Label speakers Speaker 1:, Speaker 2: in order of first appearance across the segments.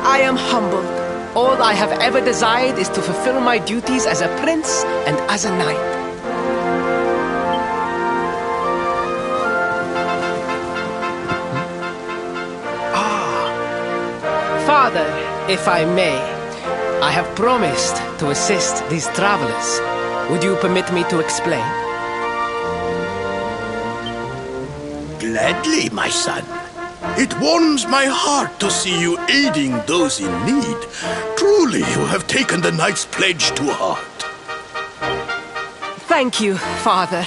Speaker 1: I am humbled. All I have ever desired is to fulfill my duties as a prince and as a knight. Father, if I may, I have promised to assist these travelers. Would you permit me to explain?
Speaker 2: Gladly, my son. It warms my heart to see you aiding those in need. Truly, you have taken the knight's pledge to heart.
Speaker 1: Thank you, Father.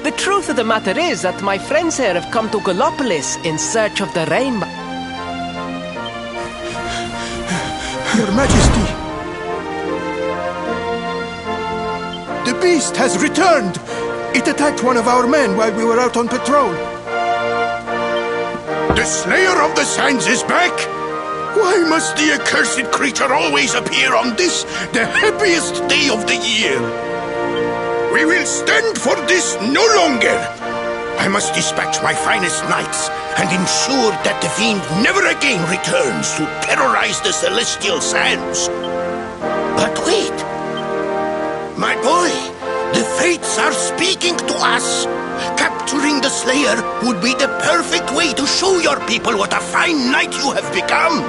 Speaker 1: The truth of the matter is that my friends here have come to Gallopolis in search of the rainbow.
Speaker 2: Your Majesty! The beast has returned! It attacked one of our men while we were out on patrol. The Slayer of the Sands is back! Why must the accursed creature always appear on this, the happiest day of the year? We will stand for this no longer! I must dispatch my finest knights and ensure that the fiend never again returns to terrorize the Celestial Sands. But wait! My boy, the fates are speaking to us. Capturing the Slayer would be the perfect way to show your people what a fine knight you have become.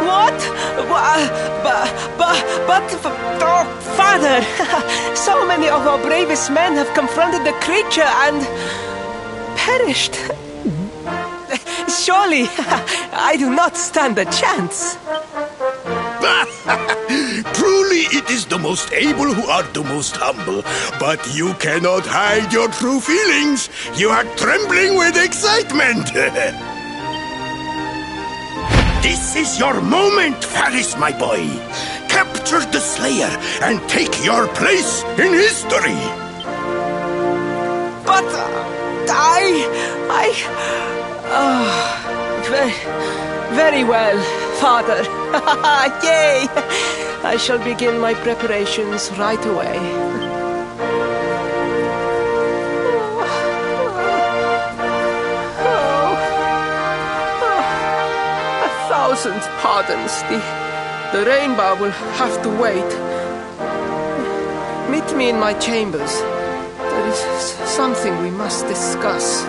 Speaker 1: What? Oh, Father! So many of our bravest men have confronted the creature and perished. Surely, I do not stand a chance.
Speaker 2: Truly, it is the most able who are the most humble. But you cannot hide your true feelings. You are trembling with excitement. This is your moment, Faris, my boy. Capture the Slayer and take your place in history.
Speaker 1: But very well, Father. Yay! I shall begin my preparations right away. A thousand pardons. The rainbow will have to wait. Meet me in my chambers. There is something we must discuss.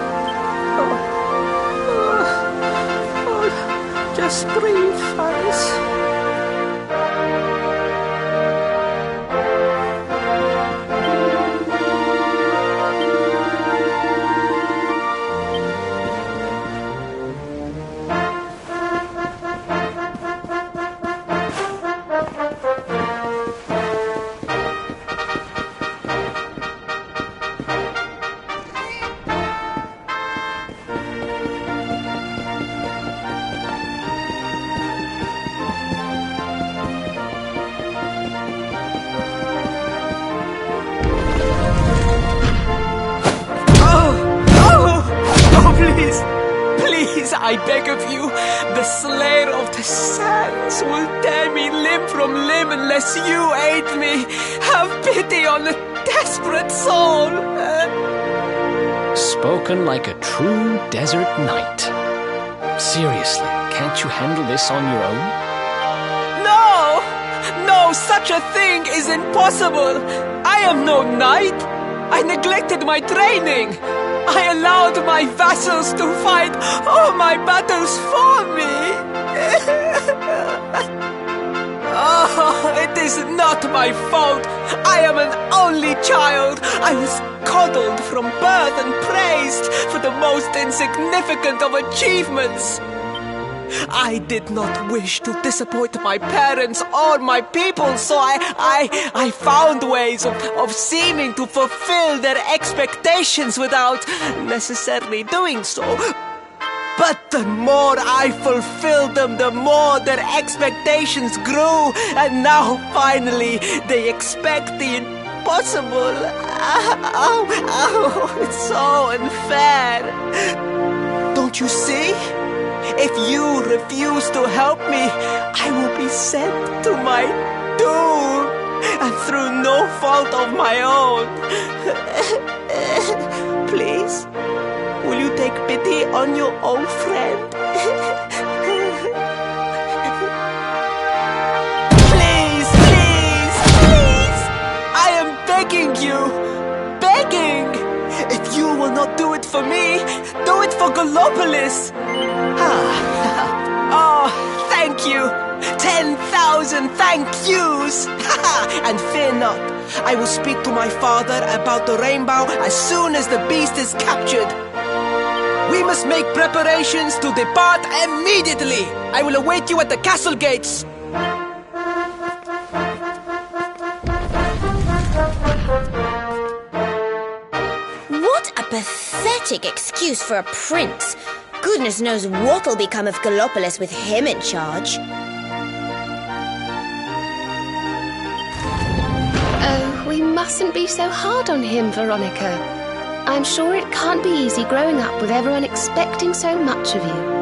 Speaker 1: Just breathe, Faris. I beg of you, the Slayer of the Sands will tear me limb from limb unless you aid me. Have pity on a desperate soul.
Speaker 3: Spoken like a true desert knight. Seriously, can't you handle this on your own?
Speaker 1: No! No, such a thing is impossible. I am no knight. I neglected my training. I allowed my vassals to fight all my battles for me. Oh, it is not my fault. I am an only child. I was coddled from birth and praised for the most insignificant of achievements. I did not wish to disappoint my parents or my people, so I found ways of seeming to fulfill their expectations without necessarily doing so. But the more I fulfilled them, the more their expectations grew, and now finally they expect the impossible. It's so unfair. Don't you see? If you refuse to help me, I will be sent to my doom, and through no fault of my own. Please, will you take pity on your old friend? for Gallopolis! Oh, thank you! 10,000 thank yous! And fear not, I will speak to my father about the rainbow as soon as the beast is captured. We must make preparations to depart immediately! I will await you at the castle gates!
Speaker 4: What a pathetic excuse for a prince! Goodness knows what'll become of Gallopolis with him in charge.
Speaker 5: Oh, we mustn't be so hard on him, Veronica. I'm sure it can't be easy growing up with everyone expecting so much of you.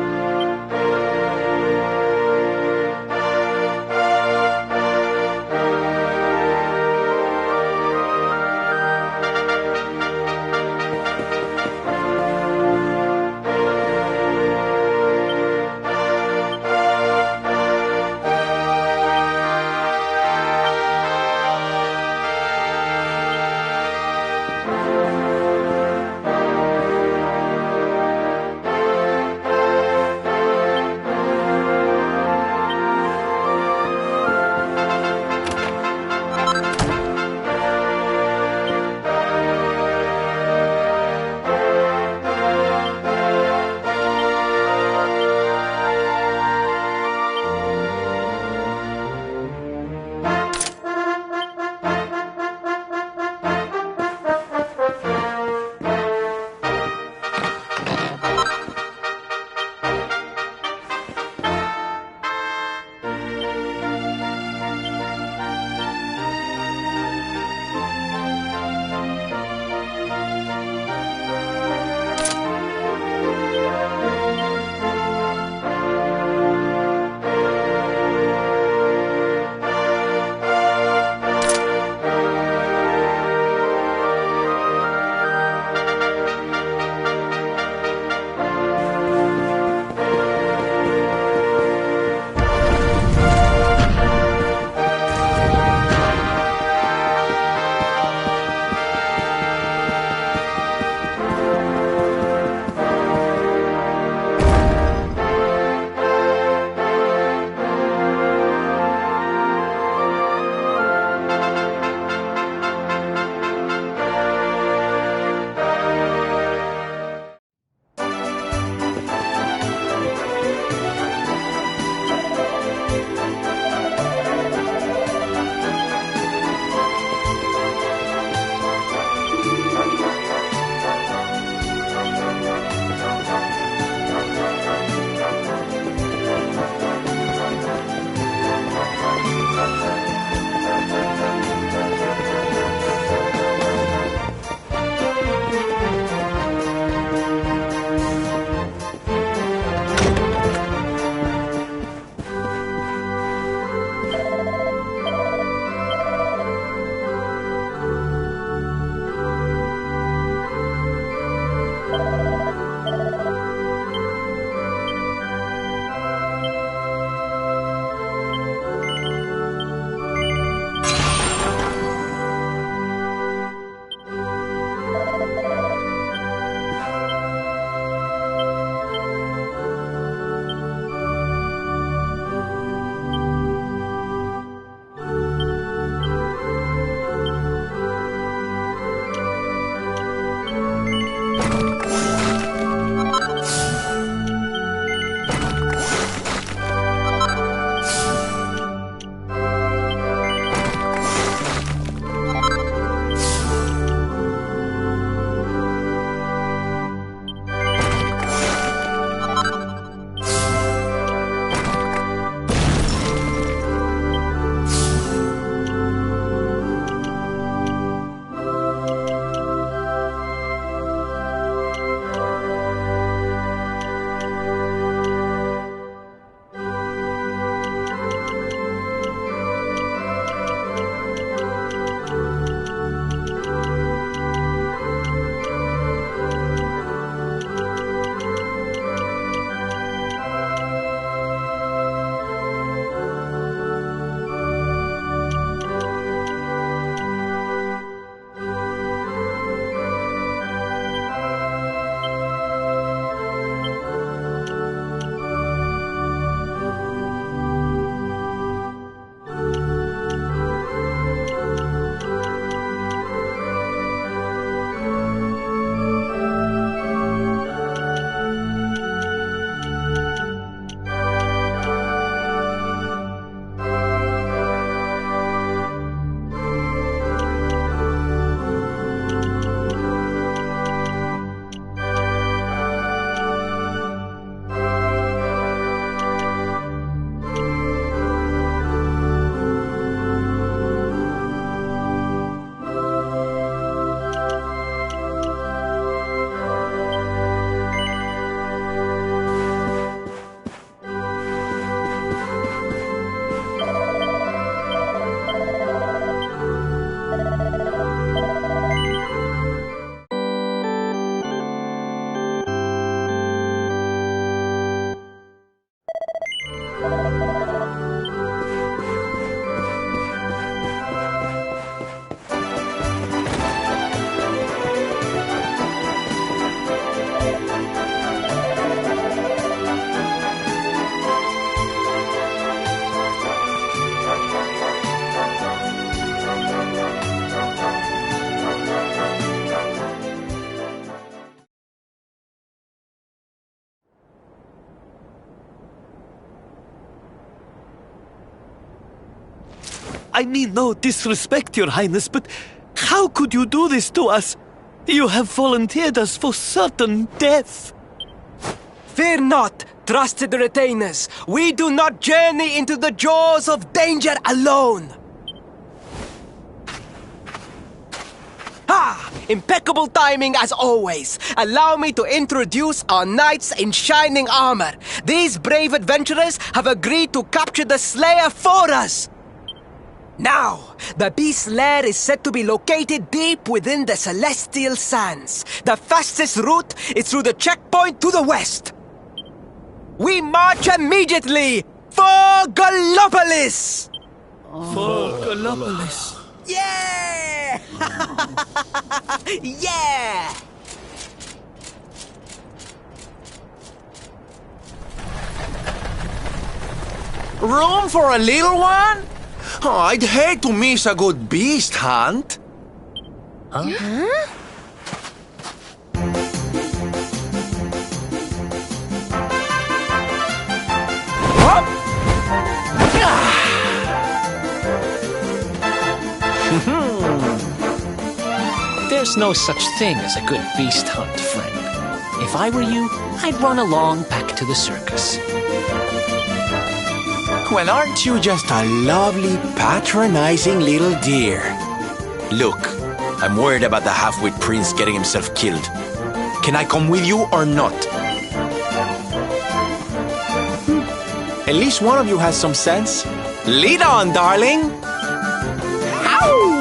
Speaker 6: I mean no disrespect, Your Highness, but how could you do this to us? You have volunteered us for certain death.
Speaker 1: Fear not, trusted retainers. We do not journey into the jaws of danger alone. Ah! Impeccable timing as always. Allow me to introduce our knights in shining armor. These brave adventurers have agreed to capture the Slayer for us. Now, the beast's lair is said to be located deep within the Celestial Sands. The fastest route is through the checkpoint to the west. We march immediately for Gallopolis!
Speaker 6: For Gallopolis.
Speaker 1: Yeah! Yeah!
Speaker 7: Room for a little one? Oh, I'd hate to miss a good beast hunt.
Speaker 3: There's no such thing as a good beast hunt, friend. If I were you, I'd run along back to the circus.
Speaker 7: Well, aren't you just a lovely, patronizing little dear? Look, I'm worried about the half-wit prince getting himself killed. Can I come with you or not? At least one of you has some sense. Lead on, darling! Ow!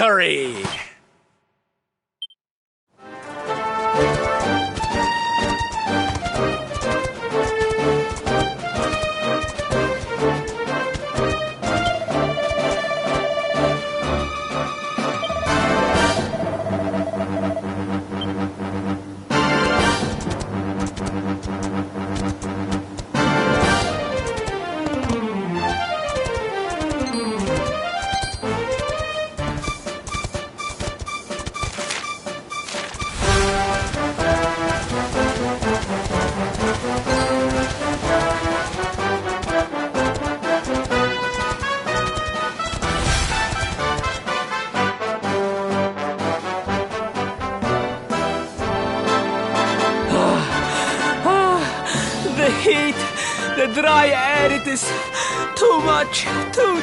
Speaker 7: victory!
Speaker 1: The heat, the dry air, it is too much, too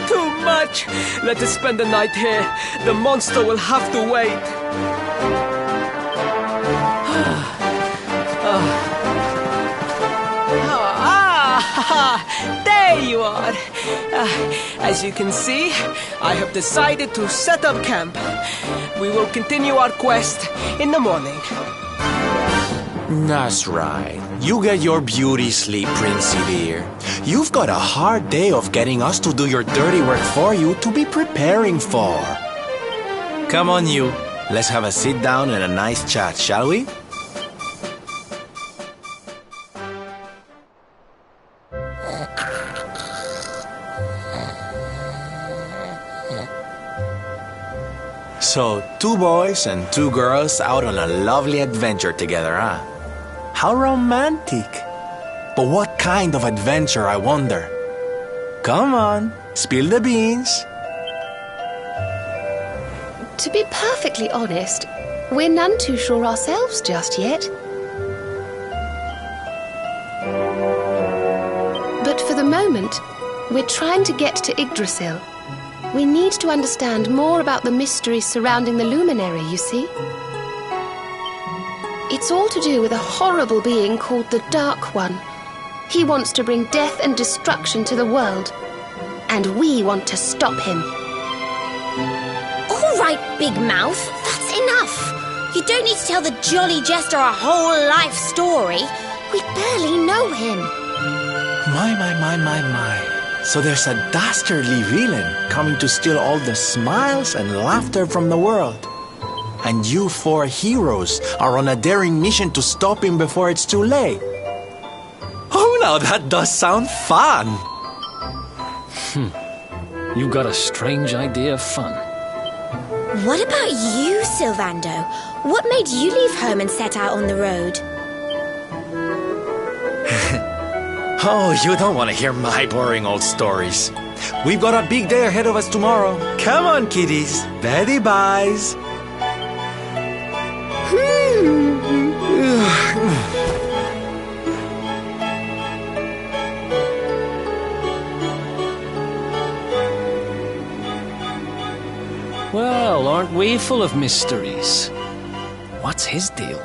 Speaker 1: much. Let us spend the night here. The monster will have to wait. There you are. As you can see, I have decided to set up camp. We will continue our quest in the morning.
Speaker 7: That's right. You get your beauty sleep, Princey dear. You've got a hard day of getting us to do your dirty work for you to be preparing for. Come on, you. Let's have a sit down and a nice chat, shall we? So, 2 boys and 2 girls out on a lovely adventure together, huh? How romantic! But what kind of adventure, I wonder? Come on, spill the beans.
Speaker 5: To be perfectly honest, we're none too sure ourselves just yet. But for the moment, we're trying to get to Yggdrasil. We need to understand more about the mysteries surrounding the luminary, you see. It's all to do with a horrible being called the Dark One. He wants to bring death and destruction to the world. And we want to stop him.
Speaker 4: All right, Big Mouth, that's enough. You don't need to tell the Jolly Jester a whole life story. We barely know him.
Speaker 7: My. So there's a dastardly villain coming to steal all the smiles and laughter from the world. And you 4 heroes are on a daring mission to stop him before it's too late. Oh, now that does sound fun.
Speaker 3: You've got a strange idea of fun.
Speaker 4: What about you, Sylvando? What made you leave home and set out on the road?
Speaker 7: Oh, you don't want to hear my boring old stories. We've got a big day ahead of us tomorrow. Come on, kiddies. Betty buys.
Speaker 3: Well, aren't we full of mysteries? What's his deal?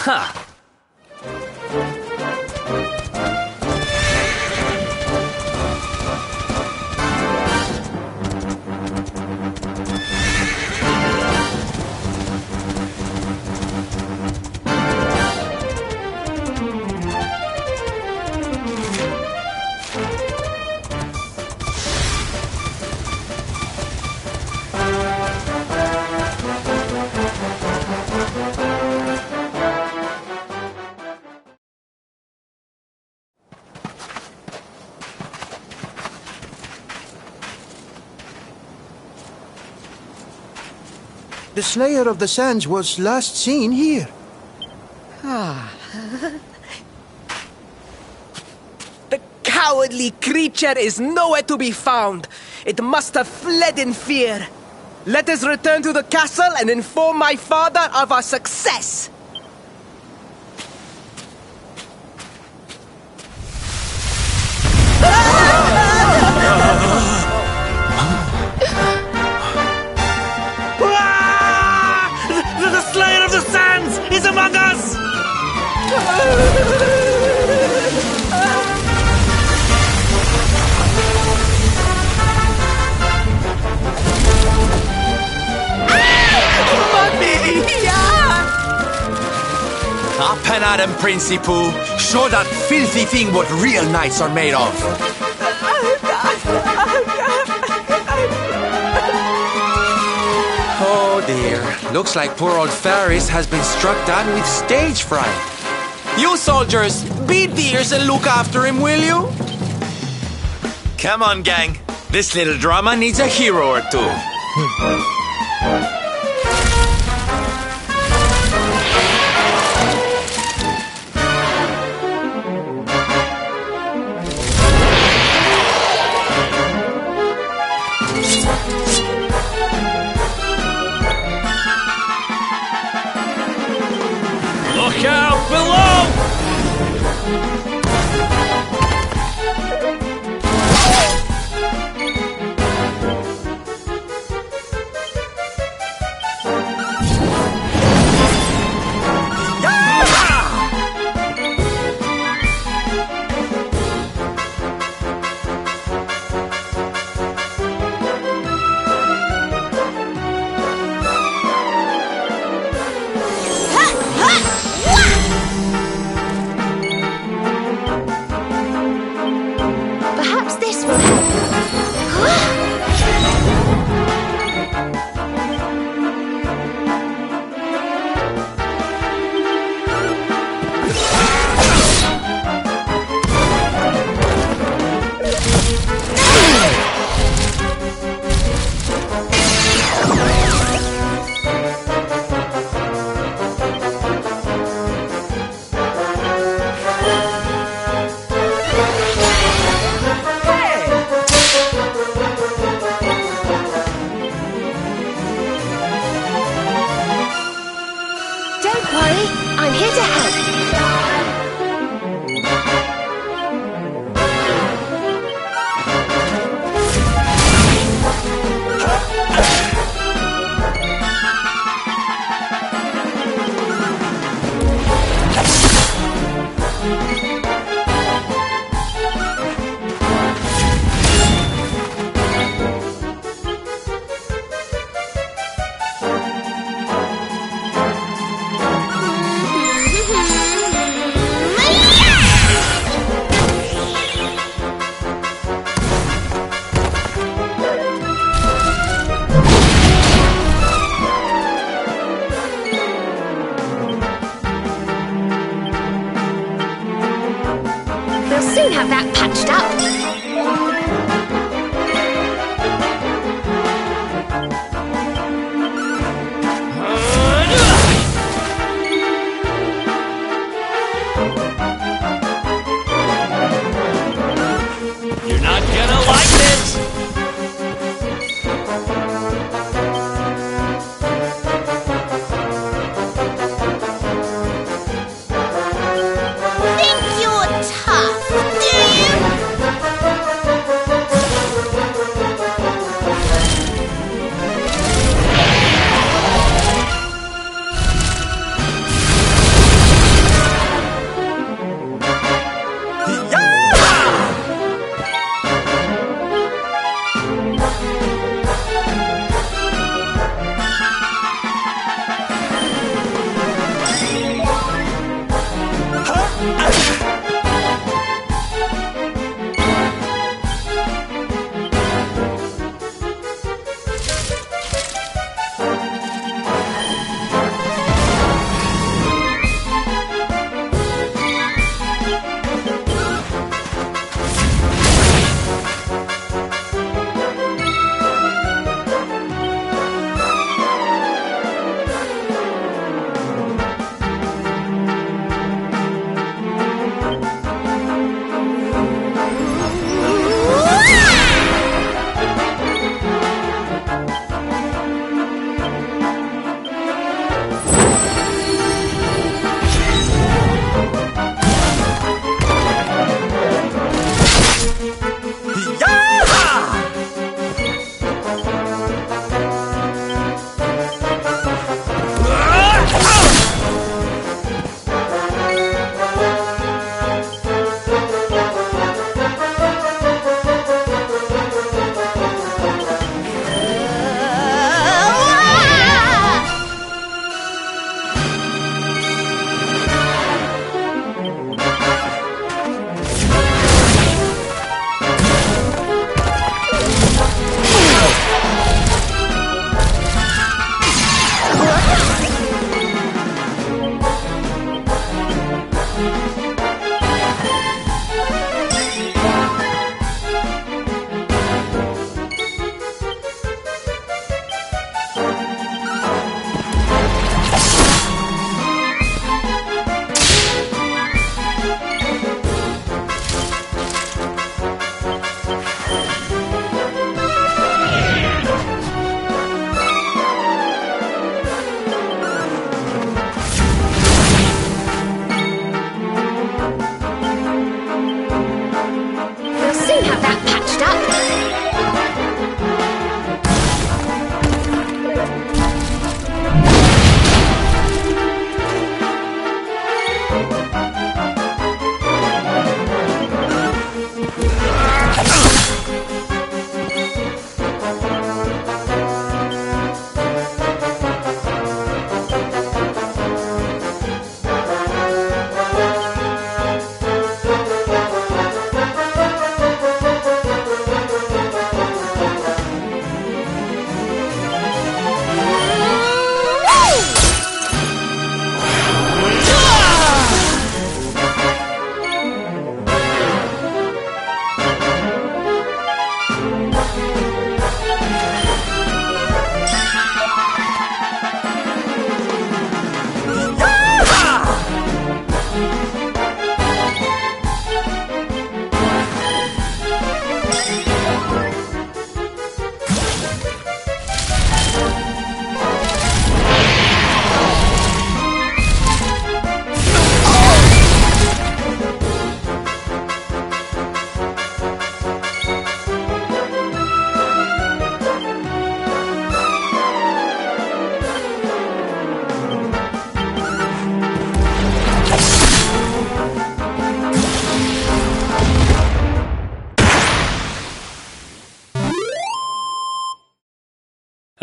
Speaker 3: Ha!
Speaker 8: The Slayer of the Sands was last seen here.
Speaker 1: The cowardly creature is nowhere to be found. It must have fled in fear. Let us return to the castle and inform my father of our success.
Speaker 6: The Slayer of the Sands is among us!
Speaker 7: Up and at him, Princey Pooh. Show that filthy thing what real knights are made of. Oh dear. Looks like poor old Faris has been struck down with stage fright. You soldiers, be dears and look after him, will you? Come on, gang. This little drama needs a hero or two.
Speaker 6: Look out below!
Speaker 5: Perhaps this will help. Don't worry, I'm here to help. We'll soon have that patched up.
Speaker 6: You're not gonna like this!
Speaker 4: Think you're tough, do you?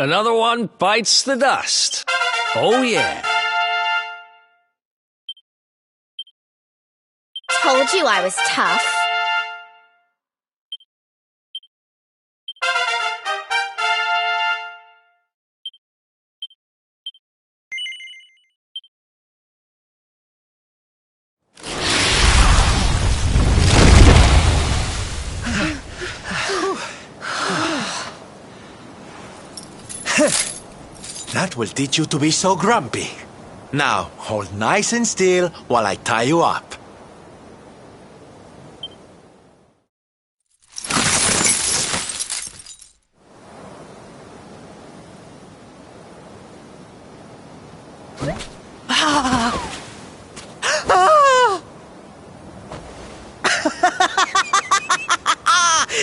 Speaker 3: Another one bites the dust. Oh, yeah.
Speaker 4: Told you I was tough.
Speaker 7: That will teach you to be so grumpy. Now, hold nice and still while I tie you up.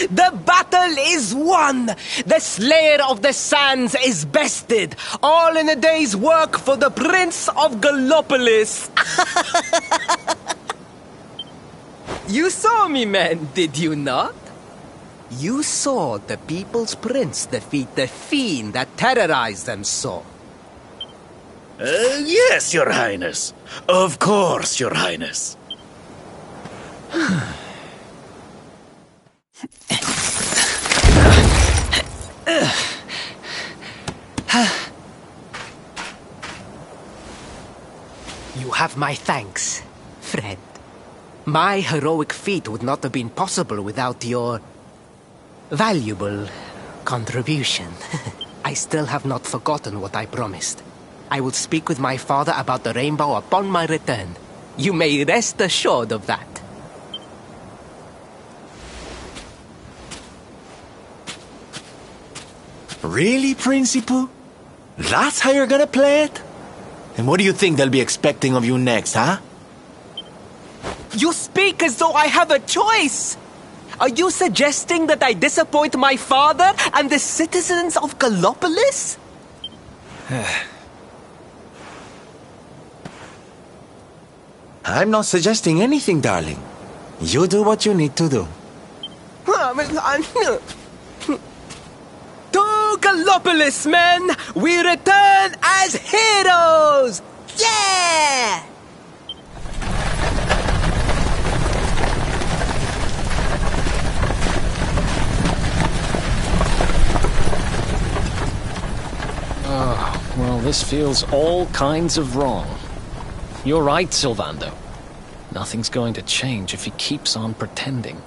Speaker 1: The battle is won! The Slayer of the Sands is bested! All in a day's work for the Prince of Gallopolis! You saw me, men, did you not? You saw the People's Prince defeat the fiend that terrorized them so.
Speaker 6: Yes, Your Highness. Of course, Your Highness.
Speaker 1: You have my thanks, friend. My heroic feat would not have been possible without your valuable contribution. I still have not forgotten what I promised. I will speak with my father about the rainbow upon my return. You may rest assured of that.
Speaker 7: Really, Principal? That's how you're gonna play it? And what do you think they'll be expecting of you next, huh?
Speaker 1: You speak as though I have a choice! Are you suggesting that I disappoint my father and the citizens of Gallopolis?
Speaker 7: I'm not suggesting anything, darling. You do what you need to do.
Speaker 1: To Gallopolis, men! We return as heroes! Yeah!
Speaker 3: Oh, well, this feels all kinds of wrong. You're right, Sylvando. Nothing's going to change if he keeps on pretending.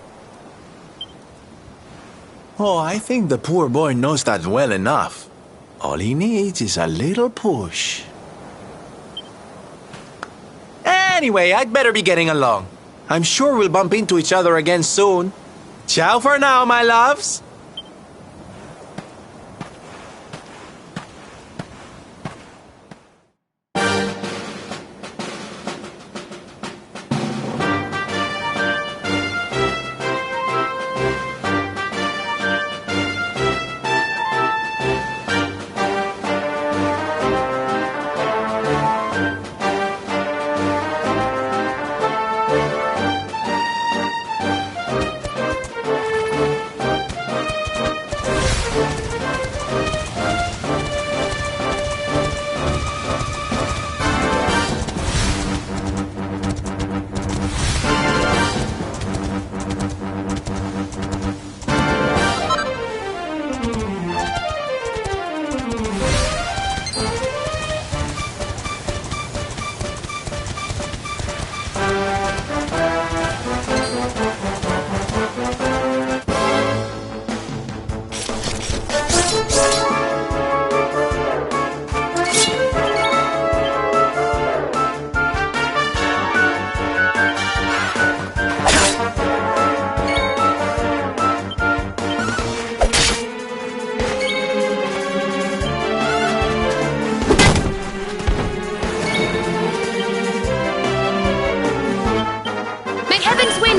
Speaker 7: Oh, I think the poor boy knows that well enough. All he needs is a little push. Anyway, I'd better be getting along. I'm sure we'll bump into each other again soon. Ciao for now, my loves.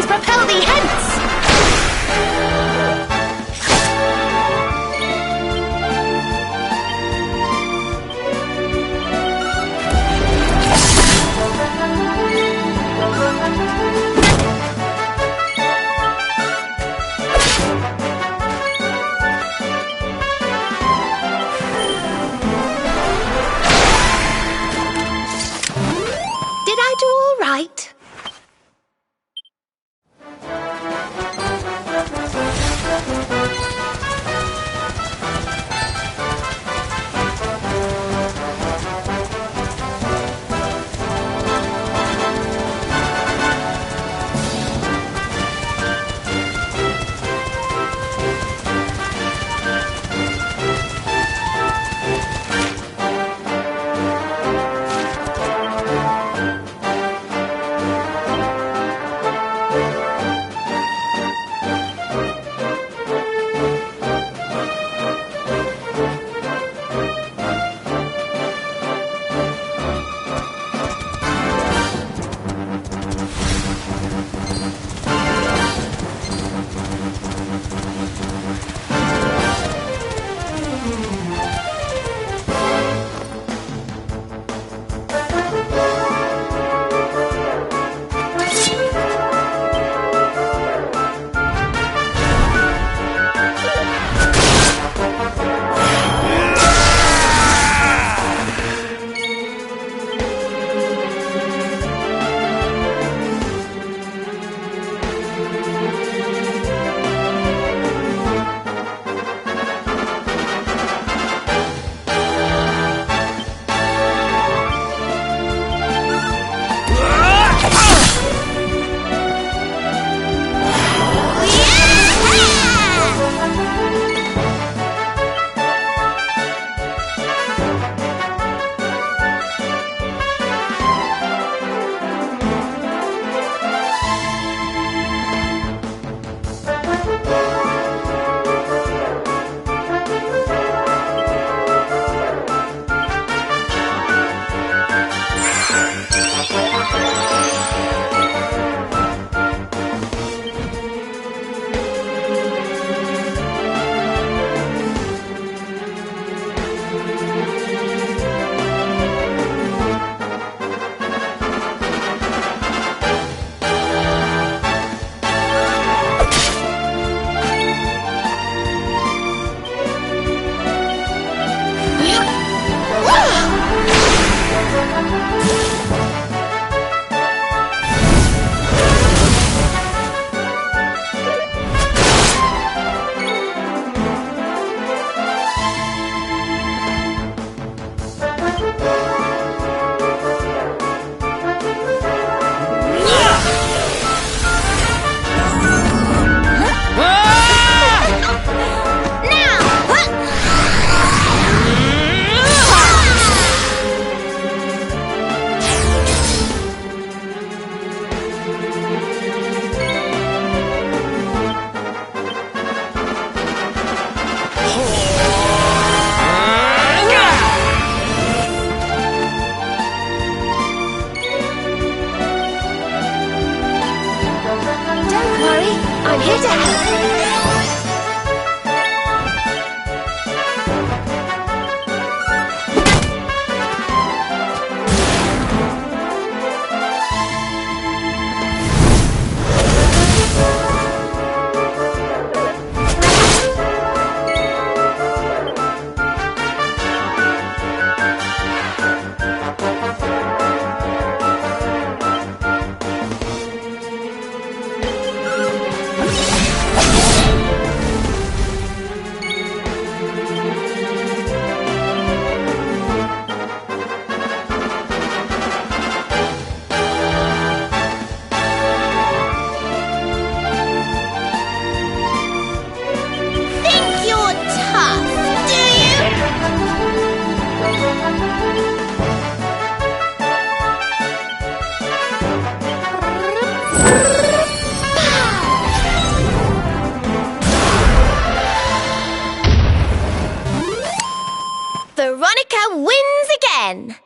Speaker 5: Propel thee hence! Did I do all right?
Speaker 4: again.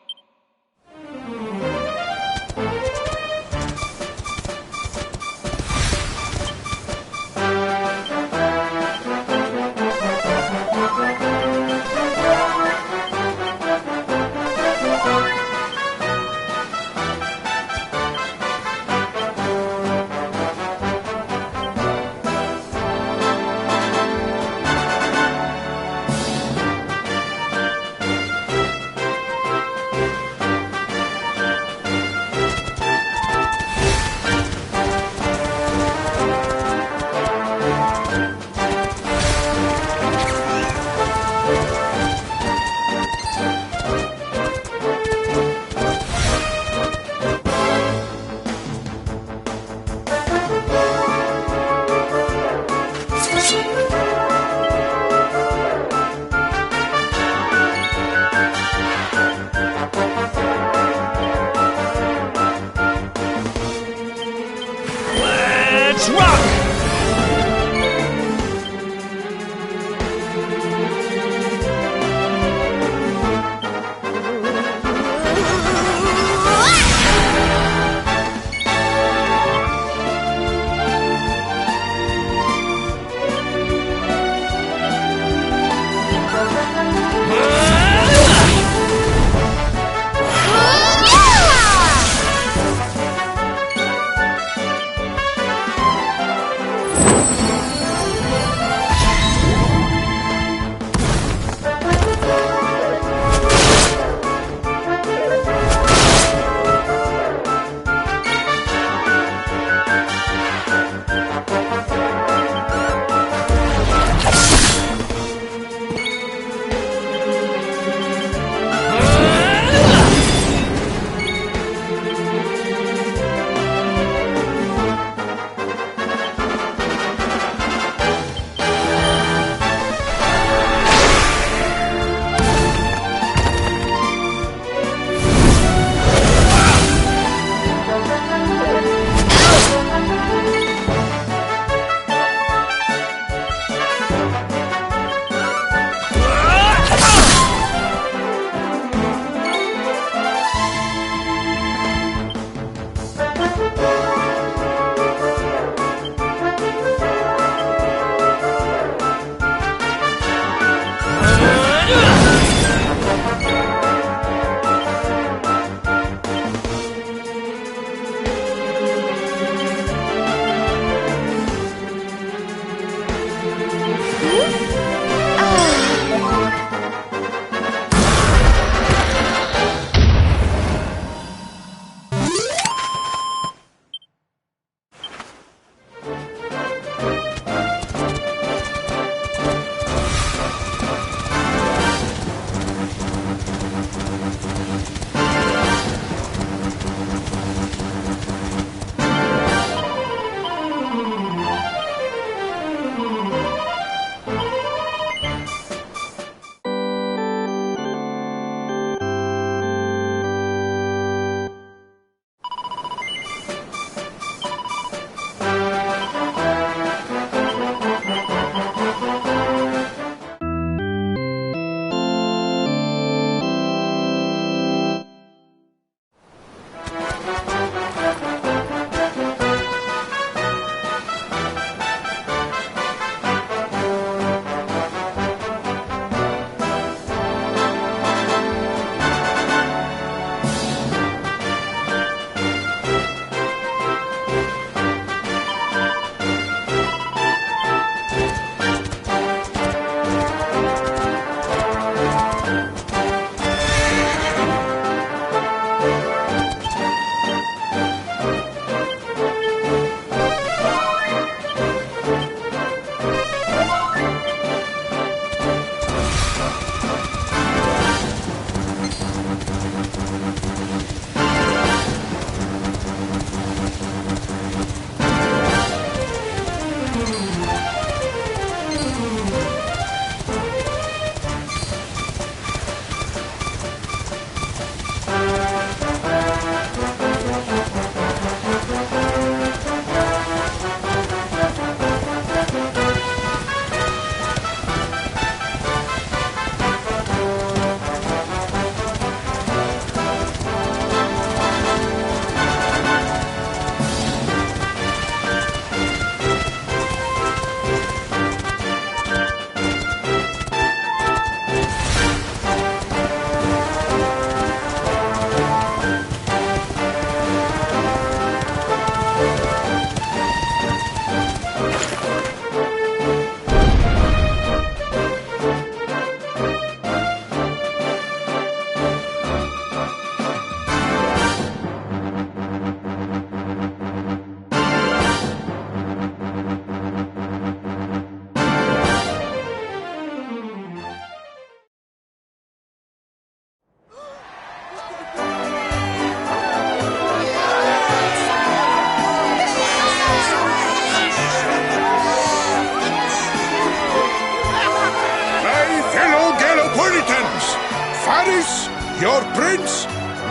Speaker 2: Your prince,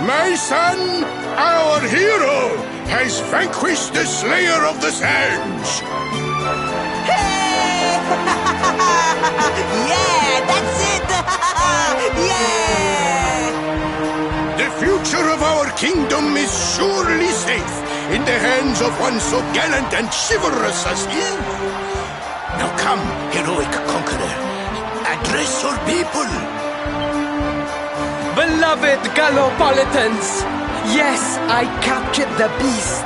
Speaker 2: my son, our hero, has vanquished the Slayer of the Sands.
Speaker 1: Hey! Yeah, that's it! Yeah!
Speaker 2: The future of our kingdom is surely safe in the hands of one so gallant and chivalrous as he. Now come, heroic conqueror, address your people.
Speaker 1: Beloved Gallopolitans, yes, I captured the beast,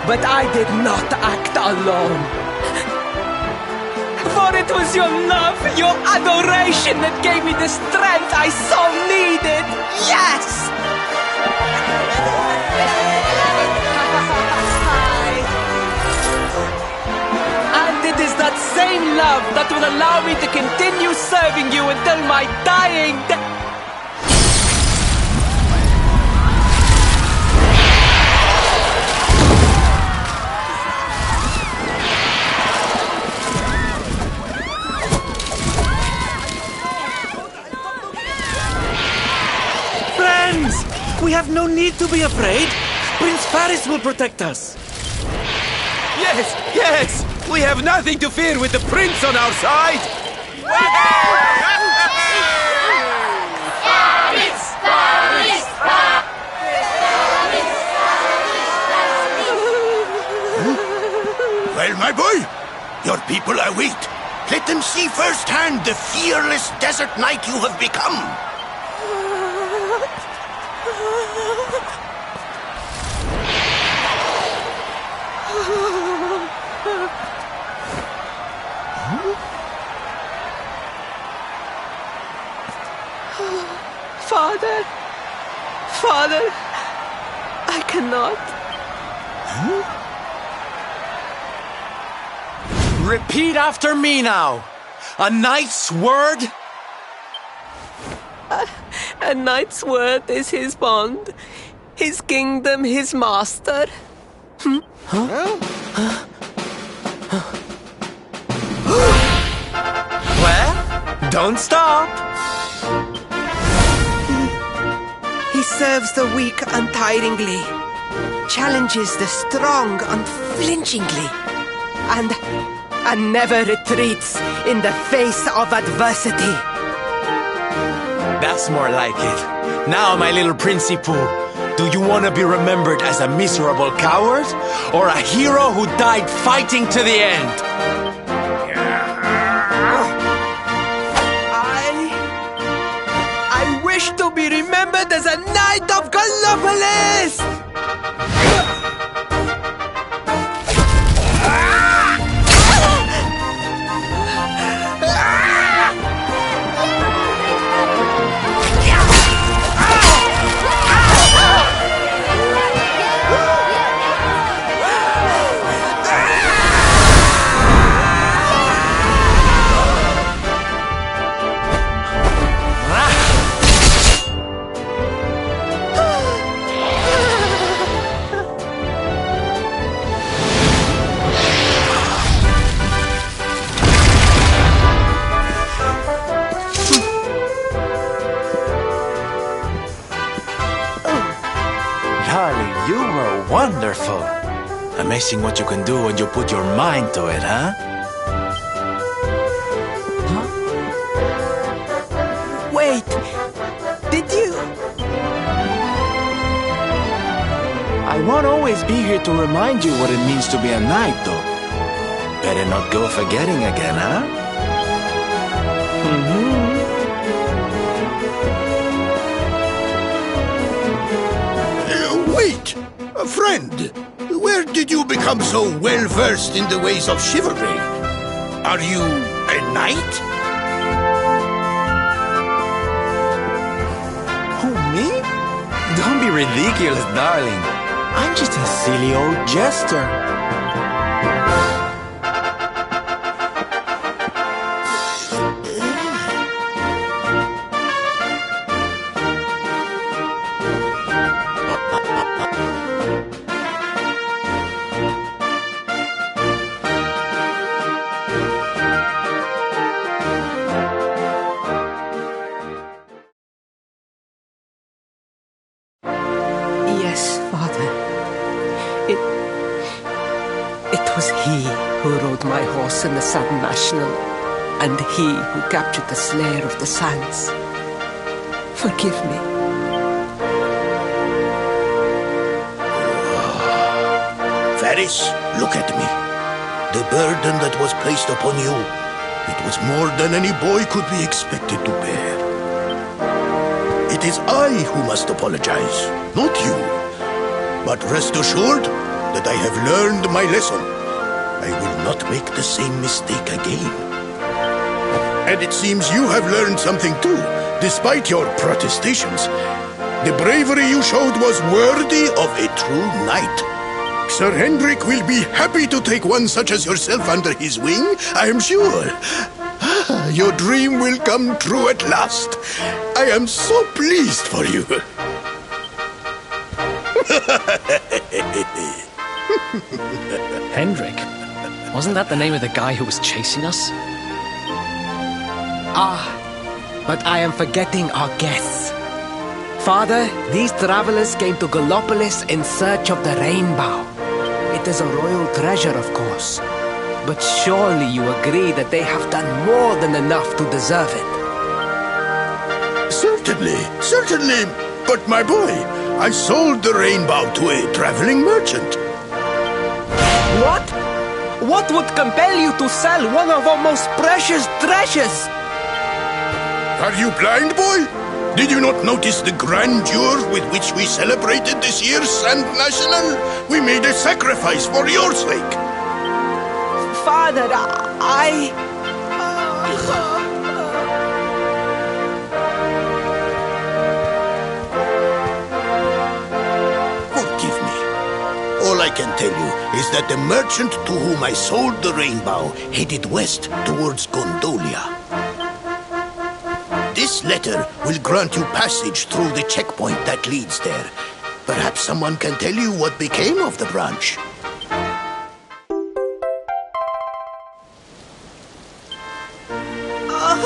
Speaker 1: but I did not act alone. For it was your love, your adoration that gave me the strength I so needed. Yes! And it is that same love that will allow me to continue serving you until my dying day.
Speaker 6: Friends! We have no need to be afraid. Prince Paris will protect us.
Speaker 8: Yes, yes! We have nothing to fear with the prince on our side!
Speaker 2: Well, my boy, your people await. Let them see firsthand the fearless desert knight you have become.
Speaker 1: Father, Father, I cannot.
Speaker 7: Repeat after me now. A knight's word?
Speaker 1: A knight's word is his bond, his kingdom, his master.
Speaker 7: Well, don't stop.
Speaker 1: He serves the weak untiringly, challenges the strong unflinchingly, and never retreats in the face of adversity.
Speaker 7: That's more like it. Now, my little Princey Pooh, do you want to be remembered as a miserable coward or a hero who died fighting to the end?
Speaker 1: I wish to be remembered as a knight of Gallopolis!
Speaker 7: Darling, you were wonderful. Amazing what you can do when you put your mind to it, huh?
Speaker 1: Wait, did you?
Speaker 7: I won't always be here to remind you what it means to be a knight, though. Better not go forgetting again, huh?
Speaker 2: Wait! Friend, where did you become so well-versed in the ways of chivalry? Are you a knight?
Speaker 7: Who, me? Don't be ridiculous, darling. I'm just a silly old jester.
Speaker 1: was he who rode my horse in the Sand National, and he who captured the Slayer of the Sands. Forgive me.
Speaker 2: Varys, look at me. The burden that was placed upon you, it was more than any boy could be expected to bear. It is I who must apologize, not you. But rest assured that I have learned my lesson. I will not make the same mistake again. And it seems you have learned something too, despite your protestations. The bravery you showed was worthy of a true knight. Sir Hendrik will be happy to take one such as yourself under his wing, I am sure. Your dream will come true at last. I am so pleased for you.
Speaker 3: Hendrik? Wasn't that the name of the guy who was chasing us?
Speaker 1: Ah, but I am forgetting our guests. Father, these travelers came to Gallopolis in search of the Rainbow. It is a royal treasure, of course. But surely you agree that they have done more than enough to deserve it.
Speaker 2: Certainly, certainly. But my boy, I sold the Rainbow to a traveling merchant.
Speaker 1: What? What would compel you to sell one of our most precious treasures?
Speaker 2: Are you blind, boy? Did you not notice the grandeur with which we celebrated this year's Sand National? We made a sacrifice for your sake.
Speaker 1: Father,
Speaker 2: Forgive me. All I can tell you is that the merchant to whom I sold the Rainbow headed west towards Gondolia. This letter will grant you passage through the checkpoint that leads there. Perhaps someone can tell you what became of the branch.
Speaker 1: Ow!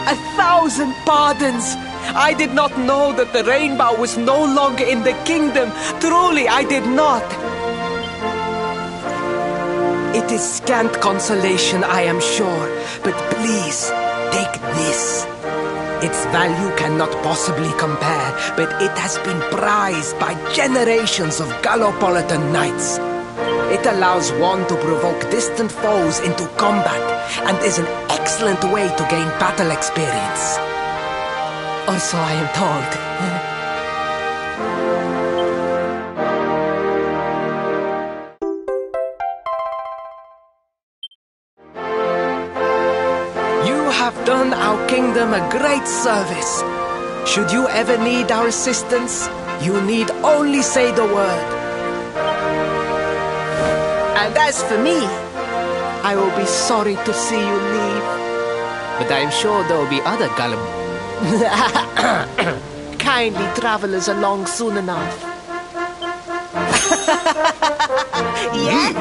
Speaker 1: 1,000 pardons! I did not know that the Rainbow was no longer in the kingdom. Truly, I did not. It is scant consolation, I am sure. But please, take this. Its value cannot possibly compare, but it has been prized by generations of Gallopolitan knights. It allows one to provoke distant foes into combat, and is an excellent way to gain battle experience. Or so I am told. Done our kingdom a great service. Should you ever need our assistance, you need only say the word. And as for me, I will be sorry to see you leave. But I am sure there will be other kindly travelers along soon enough. Yeah.